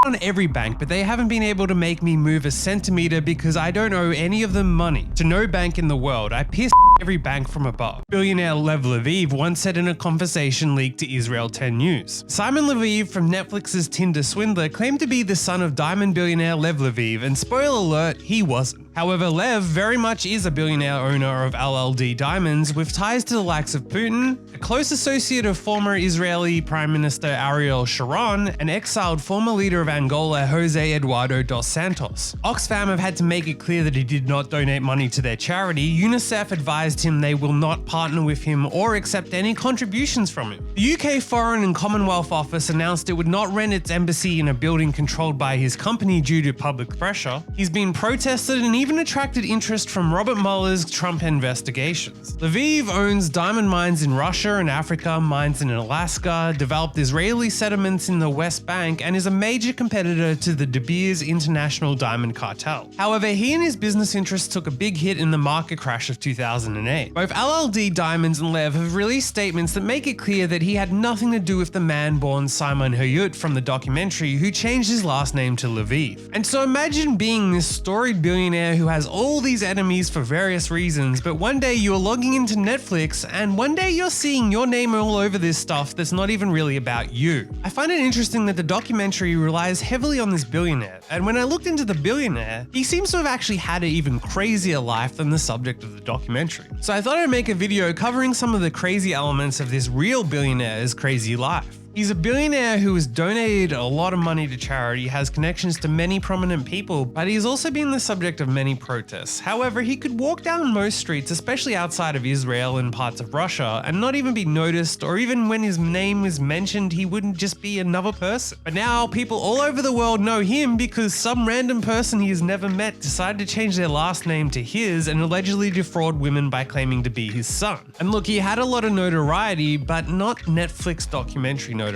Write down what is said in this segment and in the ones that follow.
on every bank, but they haven't been able to make me move a centimeter because I don't owe any of them money. To no bank in the world, I piss every bank from above. Billionaire Lev Leviev once said in a conversation leaked to Israel 10 News. Simon Leviev from Netflix's Tinder Swindler claimed to be the son of diamond billionaire Lev Leviev, and spoiler alert, he wasn't. However, Lev very much is a billionaire owner of LLD Diamonds with ties to the likes of Putin, a close associate of former Israeli Prime Minister Ariel Sharon, and exiled former leader of Angola José Eduardo dos Santos. Oxfam have had to make it clear that he did not donate money to their charity. UNICEF advised him they will not partner with him or accept any contributions from him. The UK Foreign and Commonwealth office announced it would not rent its embassy in a building controlled by his company due to public pressure. He's been protested and even attracted interest from Robert Mueller's Trump investigations. Leviev owns diamond mines in Russia and Africa, mines in Alaska, developed Israeli settlements in the West Bank, and is a major competitor to the De Beers International Diamond Cartel. However, he and his business interests took a big hit in the market crash of 2008. Both LLD Diamonds and Lev have released statements that make it clear that he had nothing to do with the man born Simon Hayut from the documentary who changed his last name to Leviev. And so imagine being this storied billionaire who has all these enemies for various reasons, but one day you're logging into Netflix and one day you're seeing your name all over this stuff that's not even really about you. I find it interesting that the documentary relies heavily on this billionaire, and when I looked into the billionaire, he seems to have actually had an even crazier life than the subject of the documentary. So I thought I'd make a video covering some of the crazy elements of this real billionaire's crazy life. He's a billionaire who has donated a lot of money to charity, has connections to many prominent people, but he's also been the subject of many protests. However, he could walk down most streets, especially outside of Israel and parts of Russia, and not even be noticed, or even when his name was mentioned, he wouldn't just be another person. But now people all over the world know him because some random person he has never met decided to change their last name to his and allegedly defraud women by claiming to be his son. And look, he had a lot of notoriety, but not Netflix documentary notoriety.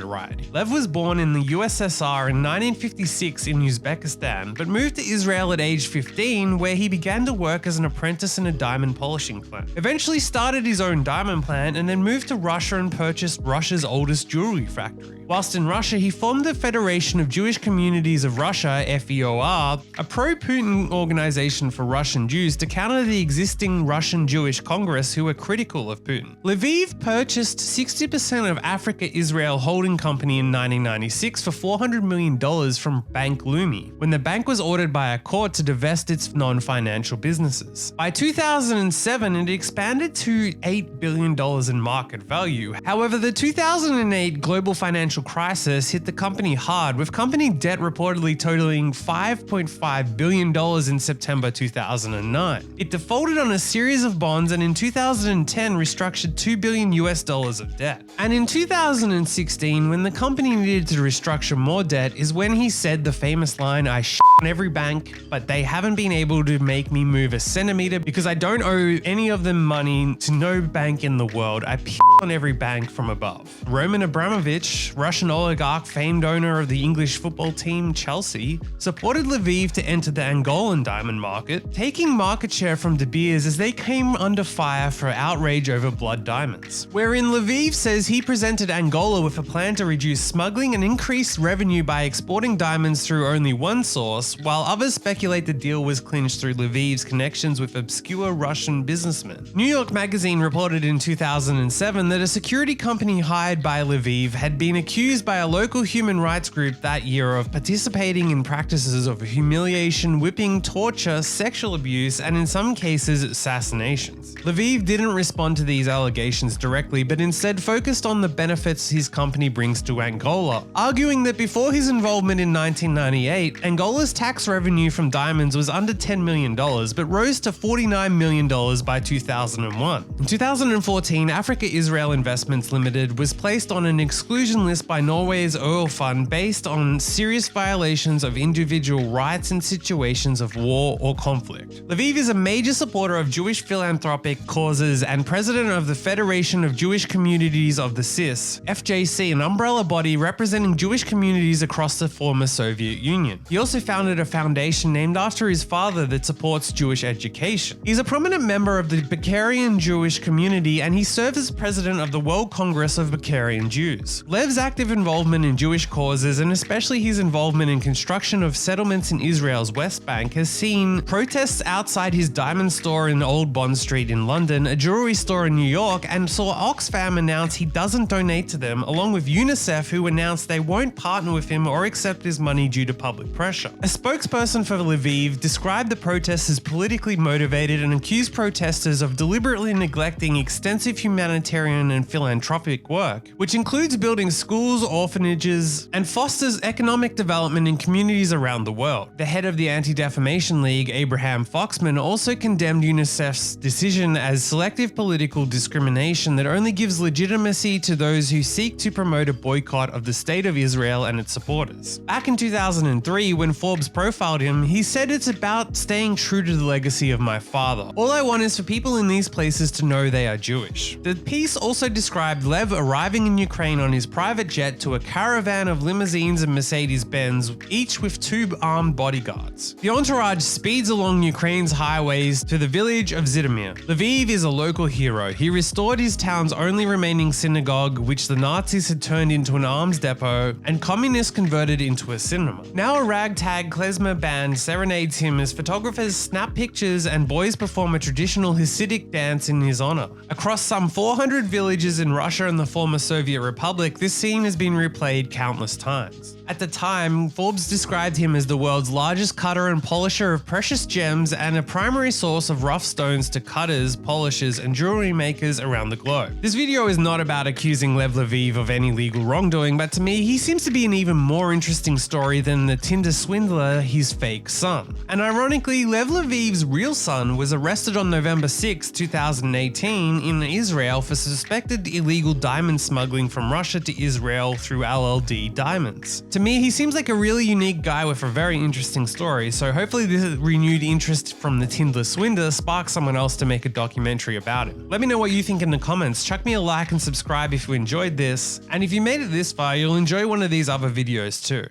Lev was born in the USSR in 1956 in Uzbekistan, but moved to Israel at age 15, where he began to work as an apprentice in a diamond polishing plant. Eventually started his own diamond plant and then moved to Russia and purchased Russia's oldest jewelry factory. Whilst in Russia, he formed the Federation of Jewish Communities of Russia, FEOR, a pro-Putin organization for Russian Jews to counter the existing Russian Jewish Congress who were critical of Putin. Leviev purchased 60% of Africa Israel Holding Company in 1996 for $400 million from Bank Leumi, when the bank was ordered by a court to divest its non-financial businesses. By 2007, it expanded to $8 billion in market value. However, the 2008 global financial crisis hit the company hard, with company debt reportedly totaling $5.5 billion in September 2009. It defaulted on a series of bonds and in 2010 restructured $2 billion of debt. And in 2016, when the company needed to restructure more debt, is when he said the famous line, "I shit on every bank, but they haven't been able to make me move a centimeter because I don't owe any of them money to no bank in the world. I piss on every bank from above." Roman Abramovich, Russian oligarch, famed owner of the English football team Chelsea, supported Leviev to enter the Angolan diamond market, taking market share from De Beers as they came under fire for outrage over blood diamonds. Wherein Leviev says he presented Angola with a plan to reduce smuggling and increase revenue by exporting diamonds through only one source, while others speculate the deal was clinched through Leviev's connections with obscure Russian businessmen. New York Magazine reported in 2007 that a security company hired by Leviev had been accused by a local human rights group that year of participating in practices of humiliation, whipping, torture, sexual abuse, and in some cases, assassinations. Leviev didn't respond to these allegations directly, but instead focused on the benefits his company brings to Angola, arguing that before his involvement in 1998, Angola's tax revenue from diamonds was under $10 million, but rose to $49 million by 2001. In 2014, Africa Israel Investments Limited was placed on an exclusion list by Norway's oil fund based on serious violations of individual rights in situations of war or conflict. Leviev is a major supporter of Jewish philanthropic causes and president of the Federation of Jewish Communities of the CIS, FJC, an umbrella body representing Jewish communities across the former Soviet Union. He also founded founded a foundation named after his father that supports Jewish education. He's a prominent member of the Bulgarian Jewish community, and he serves as president of the World Congress of Bulgarian Jews. Lev's active involvement in Jewish causes, and especially his involvement in construction of settlements in Israel's West Bank, has seen protests outside his diamond store in Old Bond Street in London, a jewelry store in New York, and saw Oxfam announce he doesn't donate to them, along with UNICEF, who announced they won't partner with him or accept his money due to public pressure. A spokesperson for Lviv described the protests as politically motivated and accused protesters of deliberately neglecting extensive humanitarian and philanthropic work, which includes building schools, orphanages, and fosters economic development in communities around the world. The head of the Anti-Defamation League, Abraham Foxman, also condemned UNICEF's decision as selective political discrimination that only gives legitimacy to those who seek to promote a boycott of the state of Israel and its supporters. Back in 2003, when Forbes profiled him, he said, "It's about staying true to the legacy of my father. All I want is for people in these places to know they are Jewish." The piece also described Lev arriving in Ukraine on his private jet to a caravan of limousines and Mercedes-Benz, each with 2 armed bodyguards. The entourage speeds along Ukraine's highways to the village of Zhytomyr. Lviv is a local hero. He restored his town's only remaining synagogue, which the Nazis had turned into an arms depot, and communists converted into a cinema. Now a ragtag klezmer band serenades him as photographers snap pictures and boys perform a traditional Hasidic dance in his honor. Across some 400 villages in Russia and the former Soviet Republic, this scene has been replayed countless times. At the time, Forbes described him as the world's largest cutter and polisher of precious gems and a primary source of rough stones to cutters, polishers, and jewelry makers around the globe. This video is not about accusing Lev Leviev of any legal wrongdoing, but to me, he seems to be an even more interesting story than the Tinder Swindler, his fake son. And ironically, Lev Leviev's real son was arrested on November 6, 2018 in Israel for suspected illegal diamond smuggling from Russia to Israel through LLD Diamonds. To me, he seems like a really unique guy with a very interesting story, so hopefully this renewed interest from the Tinder Swindler sparks someone else to make a documentary about him. Let me know what you think in the comments, chuck me a like and subscribe if you enjoyed this, and if you made it this far, you'll enjoy one of these other videos too.